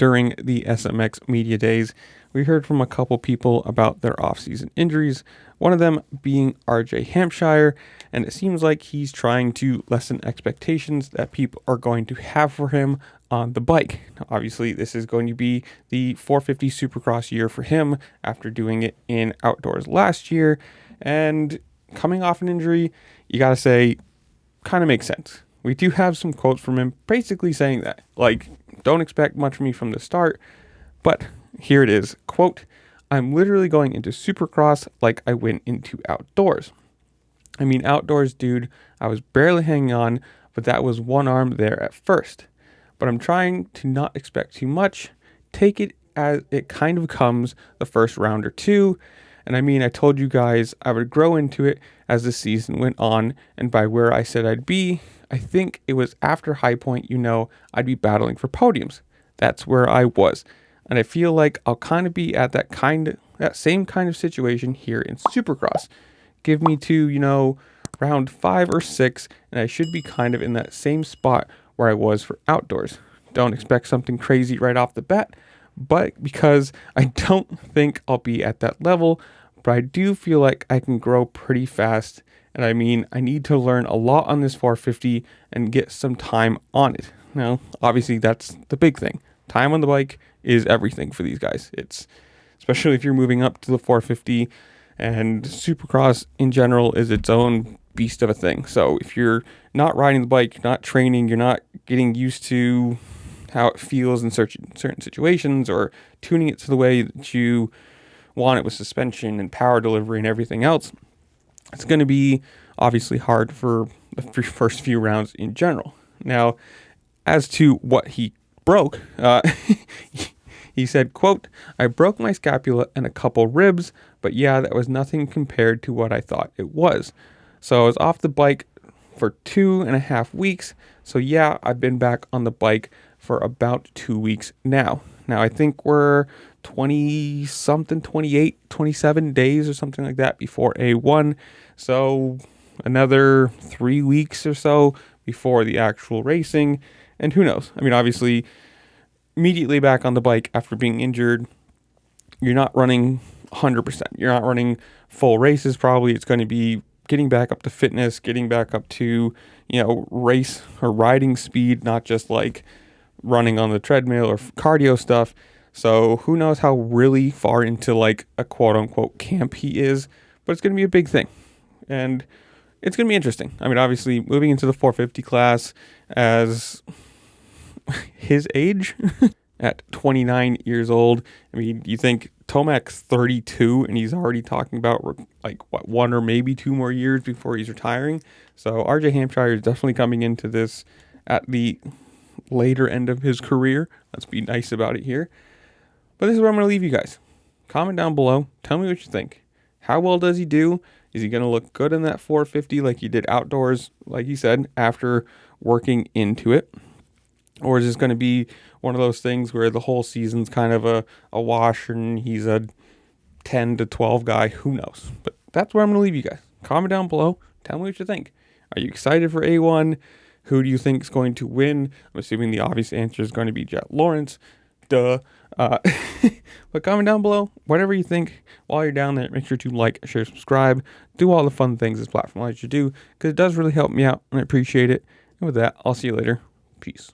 During the SMX media days, we heard from a couple people about their off-season injuries, one of them being RJ Hampshire, and it seems like he's trying to lessen expectations that people are going to have for him on the bike. Now, obviously, this is going to be the 450 Supercross year for him after doing it in outdoors last year, and coming off an injury, you gotta say, kind of makes sense. We do have some quotes from him basically saying that, like, don't expect much from me from the start, but here it is. Quote, I'm literally going into Supercross like I went into outdoors. I mean, outdoors, dude, I was barely hanging on, but that was one arm there at first. But I'm trying to not expect too much. Take it as it kind of comes the first round or two. And I mean, I told you guys I would grow into it as the season went on, and by where I said I'd be, I think it was after High Point, I'd be battling for podiums. That's where I was. And I feel like I'll kind of be at that same kind of situation here in Supercross. Give me to, round 5 or 6, and I should be kind of in that same spot where I was for outdoors. Don't expect something crazy right off the bat, but because I don't think I'll be at that level, but I do feel like I can grow pretty fast. And I mean, I need to learn a lot on this 450 and get some time on it. Now, obviously, that's the big thing. Time on the bike is everything for these guys. It's especially if you're moving up to the 450, and Supercross in general is its own beast of a thing. So if you're not riding the bike, you're not training, you're not getting used to how it feels in certain situations, or tuning it to the way that you want it with suspension and power delivery and everything else, it's going to be obviously hard for the first few rounds in general. Now, as to what he broke, he said, quote, I broke my scapula and a couple ribs, but yeah, that was nothing compared to what I thought it was. So I was off the bike for 2.5 weeks. So yeah, I've been back on the bike for about 2 weeks now. Now I think we're 28, 27 days or something like that before A1. So another 3 weeks or so before the actual racing. And who knows? I mean, obviously, immediately back on the bike after being injured, you're not running 100%. You're not running full races probably. It's going to be getting back up to fitness, getting back up to, race or riding speed, not just like running on the treadmill or cardio stuff. So who knows how really far into like a quote unquote camp he is, but it's going to be a big thing. And it's going to be interesting. I mean, obviously moving into the 450 class as his age at 29 years old. I mean, you think Tomac's 32 and he's already talking about like 1 or maybe 2 more years before he's retiring. So RJ Hampshire is definitely coming into this at the later end of his career. Let's be nice about it here. But this is where I'm going to leave you guys. Comment down below. Tell me what you think. How well does he do? Is he going to look good in that 450 like he did outdoors, like he said, after working into it? Or is this going to be one of those things where the whole season's kind of a wash and he's a 10 to 12 guy? Who knows? But that's where I'm going to leave you guys. Comment down below. Tell me what you think. Are you excited for A1? Who do you think is going to win? I'm assuming the obvious answer is going to be Jet Lawrence. Duh. But comment down below whatever you think. While you're down there, make sure to like, share, subscribe. Do all the fun things this platform allows you to do, because it does really help me out and I appreciate it. And with that, I'll see you later. Peace.